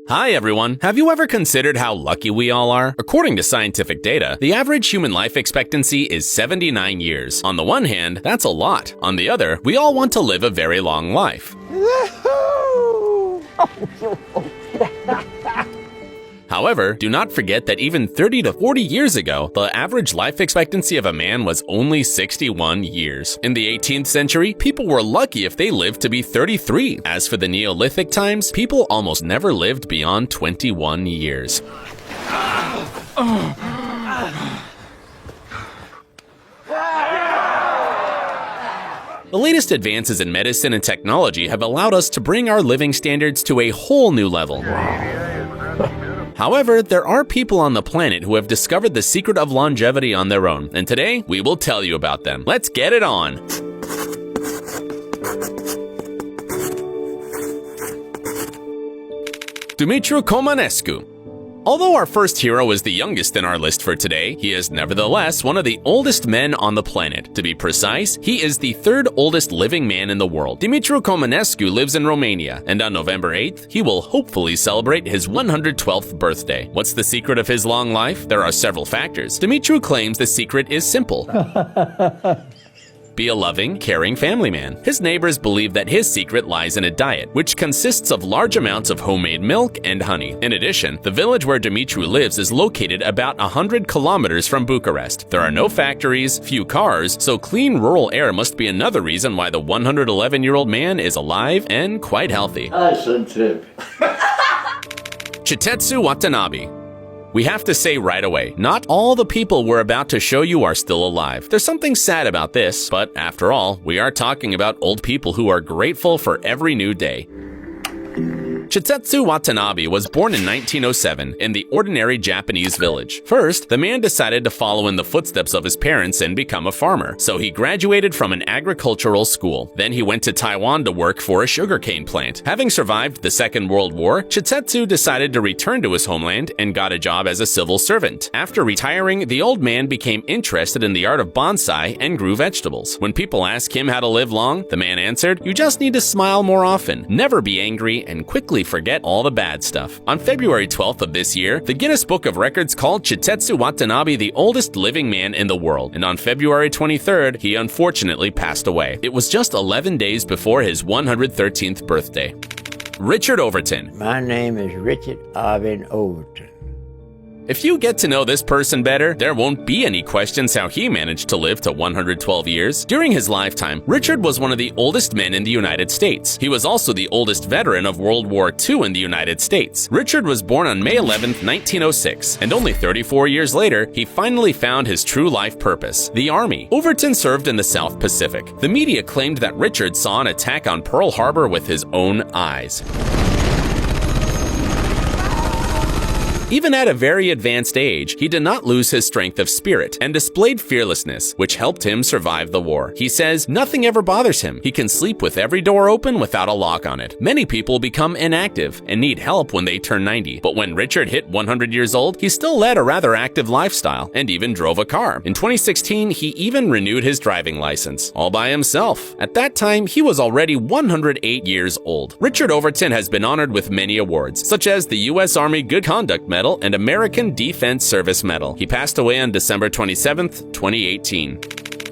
Hi everyone! Have you ever considered how lucky we all are? According to scientific data, the average human life expectancy is 79 years. On the one hand, that's a lot. On the other, we all want to live a very long life. However, do not forget that even 30 to 40 years ago, the average life expectancy of a man was only 61 years. In the 18th century, people were lucky if they lived to be 33. As for the Neolithic times, people almost never lived beyond 21 years. The latest advances in medicine and technology have allowed us to bring our living standards to a whole new level. However, there are people on the planet who have discovered the secret of longevity on their own, and today we will tell you about them. Let's get it on! Dumitru Comanescu. Although our first hero is the youngest in our list for today, he is nevertheless one of the oldest men on the planet. To be precise, he is the third oldest living man in the world. Dumitru Comanescu lives in Romania, and on November 8th, he will hopefully celebrate his 112th birthday. What's the secret of his long life? There are several factors. Dumitru claims the secret is simple. Be a loving, caring family man. His neighbors believe that his secret lies in a diet, which consists of large amounts of homemade milk and honey. In addition, the village where Dumitru lives is located about 100 kilometers from Bucharest. There are no factories, few cars, so clean rural air must be another reason why the 111-year-old man is alive and quite healthy. Chitetsu Watanabe. We have to say right away, not all the people we're about to show you are still alive. There's something sad about this, but after all, we are talking about old people who are grateful for every new day. Chitetsu Watanabe was born in 1907 in the ordinary Japanese village. First, the man decided to follow in the footsteps of his parents and become a farmer, so he graduated from an agricultural school. Then he went to Taiwan to work for a sugarcane plant. Having survived the Second World War, Chitetsu decided to return to his homeland and got a job as a civil servant. After retiring, the old man became interested in the art of bonsai and grew vegetables. When people asked him how to live long, the man answered, "You just need to smile more often, never be angry, and quickly forget all the bad stuff." On February 12th of this year, the Guinness Book of Records called Chitetsu Watanabe the oldest living man in the world, and on February 23rd, he unfortunately passed away. It was just 11 days before his 113th birthday. Richard Overton. My name is Richard Arvin Overton. If you get to know this person better, there won't be any questions how he managed to live to 112 years. During his lifetime, Richard was one of the oldest men in the United States. He was also the oldest veteran of World War II in the United States. Richard was born on May 11, 1906, and only 34 years later, he finally found his true life purpose, the Army. Overton served in the South Pacific. The media claimed that Richard saw an attack on Pearl Harbor with his own eyes. Even at a very advanced age, he did not lose his strength of spirit and displayed fearlessness, which helped him survive the war. He says nothing ever bothers him. He can sleep with every door open without a lock on it. Many people become inactive and need help when they turn 90, but when Richard hit 100 years old, he still led a rather active lifestyle and even drove a car. In 2016, he even renewed his driving license, all by himself. At that time, he was already 108 years old. Richard Overton has been honored with many awards, such as the U.S. Army Good Conduct Medal and American Defense Service Medal. He passed away on December 27th, 2018.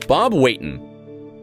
Bob Wheaton.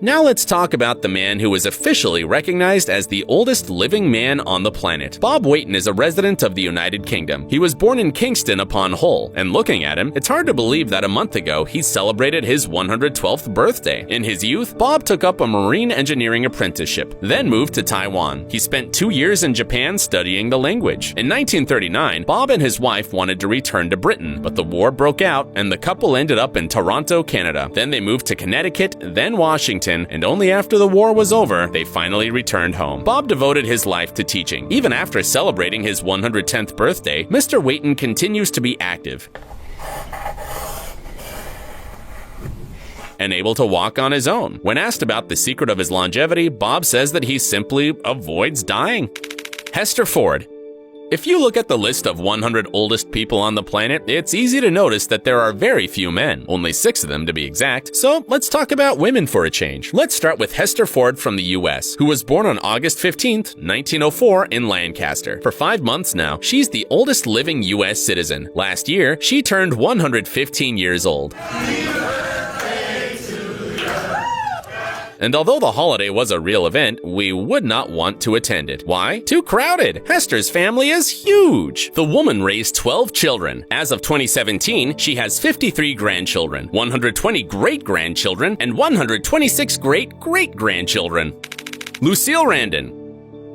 Now let's talk about the man who is officially recognized as the oldest living man on the planet. Bob Wheaton is a resident of the United Kingdom. He was born in Kingston upon Hull, and looking at him, it's hard to believe that a month ago he celebrated his 112th birthday. In his youth, Bob took up a marine engineering apprenticeship, then moved to Taiwan. He spent 2 years in Japan studying the language. In 1939, Bob and his wife wanted to return to Britain, but the war broke out and the couple ended up in Toronto, Canada. Then they moved to Connecticut, then Washington, and only after the war was over, they finally returned home. Bob devoted his life to teaching. Even after celebrating his 110th birthday, Mr. Wheaton continues to be active and able to walk on his own. When asked about the secret of his longevity, Bob says that he simply avoids dying. Hester Ford. If you look at the list of 100 oldest people on the planet, it's easy to notice that there are very few men, only 6 of them to be exact. So let's talk about women for a change. Let's start with Hester Ford from the US, who was born on August 15th, 1904 in Lancaster. For 5 months now, she's the oldest living US citizen. Last year, she turned 115 years old. And although the holiday was a real event, we would not want to attend it. Why? Too crowded. Hester's family is huge. The woman raised 12 children. As of 2017, she has 53 grandchildren, 120 great-grandchildren, and 126 great-great-grandchildren. Lucille Randon.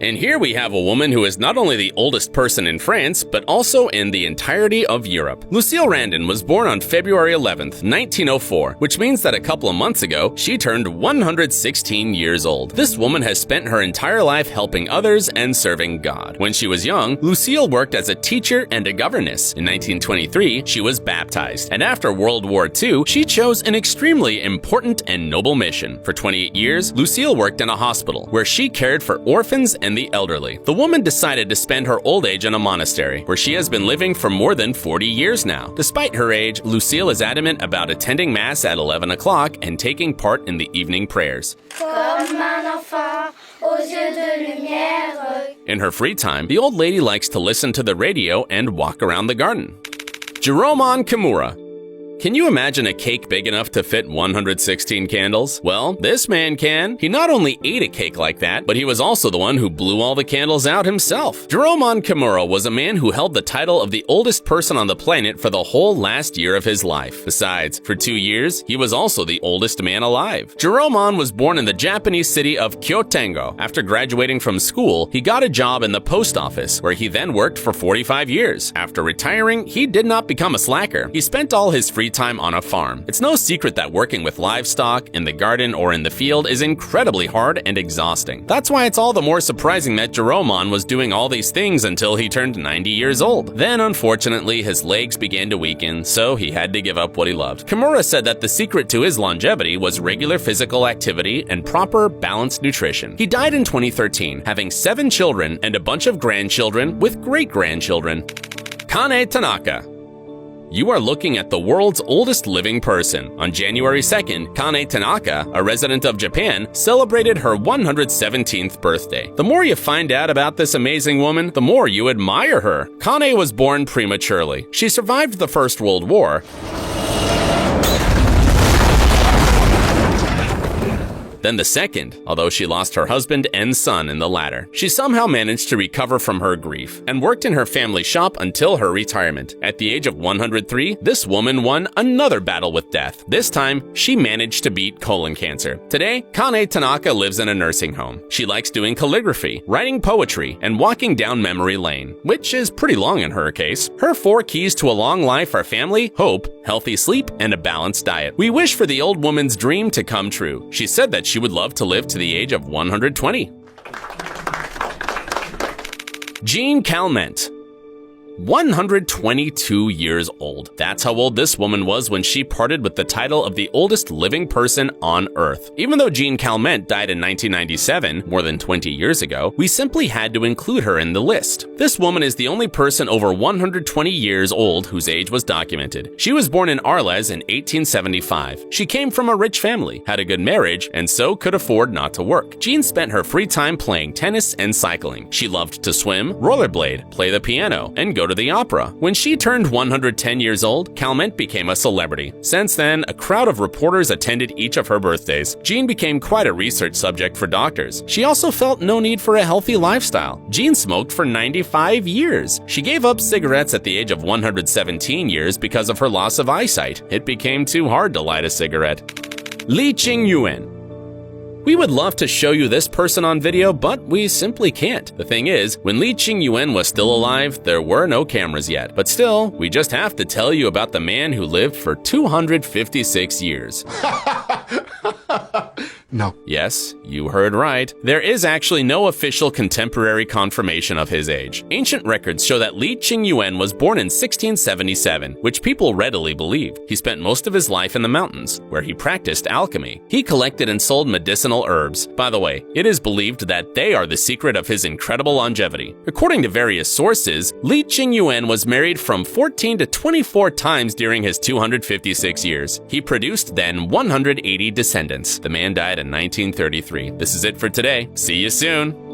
And here we have a woman who is not only the oldest person in France, but also in the entirety of Europe. Lucille Randon was born on February 11th, 1904, which means that a couple of months ago, she turned 116 years old. This woman has spent her entire life helping others and serving God. When she was young, Lucille worked as a teacher and a governess. In 1923, she was baptized, and after World War II, she chose an extremely important and noble mission. For 28 years, Lucille worked in a hospital, where she cared for orphans and the elderly. The woman decided to spend her old age in a monastery, where she has been living for more than 40 years now. Despite her age, Lucille is adamant about attending Mass at 11 o'clock and taking part in the evening prayers. In her free time, the old lady likes to listen to the radio and walk around the garden. Jérôme Kimura. Can you imagine a cake big enough to fit 116 candles? Well, this man can. He not only ate a cake like that, but he was also the one who blew all the candles out himself. Jérôme Kimura was a man who held the title of the oldest person on the planet for the whole last year of his life. Besides, for 2 years, he was also the oldest man alive. Jérôme was born in the Japanese city of Kyotengo. After graduating from school, he got a job in the post office, where he then worked for 45 years. After retiring, he did not become a slacker. He spent all his free time on a farm. It's no secret that working with livestock, in the garden, or in the field is incredibly hard and exhausting. That's why it's all the more surprising that Jérôme was doing all these things until he turned 90 years old. Then, unfortunately, his legs began to weaken, so he had to give up what he loved. Kimura said that the secret to his longevity was regular physical activity and proper, balanced nutrition. He died in 2013, having 7 children and a bunch of grandchildren with great-grandchildren. Kane Tanaka. You are looking at the world's oldest living person. On January 2nd, Kane Tanaka, a resident of Japan, celebrated her 117th birthday. The more you find out about this amazing woman, the more you admire her. Kane was born prematurely. She survived the First World War, then the second, although she lost her husband and son in the latter. She somehow managed to recover from her grief and worked in her family shop until her retirement. At the age of 103, this woman won another battle with death. This time, she managed to beat colon cancer. Today, Kane Tanaka lives in a nursing home. She likes doing calligraphy, writing poetry, and walking down memory lane, which is pretty long in her case. Her 4 keys to a long life are family, hope, healthy sleep, and a balanced diet. We wish for the old woman's dream to come true. She said that she would love to live to the age of 120. Jean Calment. 122 years old. That's how old this woman was when she parted with the title of the oldest living person on Earth. Even though Jean Calment died in 1997, more than 20 years ago, we simply had to include her in the list. This woman is the only person over 120 years old whose age was documented. She was born in Arles in 1875. She came from a rich family, had a good marriage, and so could afford not to work. Jean spent her free time playing tennis and cycling. She loved to swim, rollerblade, play the piano, and go to the opera. When she turned 110 years old, Calment became a celebrity. Since then, a crowd of reporters attended each of her birthdays. Jean became quite a research subject for doctors. She also felt no need for a healthy lifestyle. Jean smoked for 95 years. She gave up cigarettes at the age of 117 years because of her loss of eyesight. It became too hard to light a cigarette. Li Qingyuan. We would love to show you this person on video, but we simply can't. The thing is, when Li Qingyuan was still alive, there were no cameras yet. But still, we just have to tell you about the man who lived for 256 years. No. Yes, you heard right. There is actually no official contemporary confirmation of his age. Ancient records show that Li Qingyuan was born in 1677, which people readily believed. He spent most of his life in the mountains, where he practiced alchemy. He collected and sold medicinal herbs. By the way, it is believed that they are the secret of his incredible longevity. According to various sources, Li Qingyuan was married from 14 to 24 times during his 256 years. He produced then 180 descendants. The man died in 1933. This is it for today. See you soon.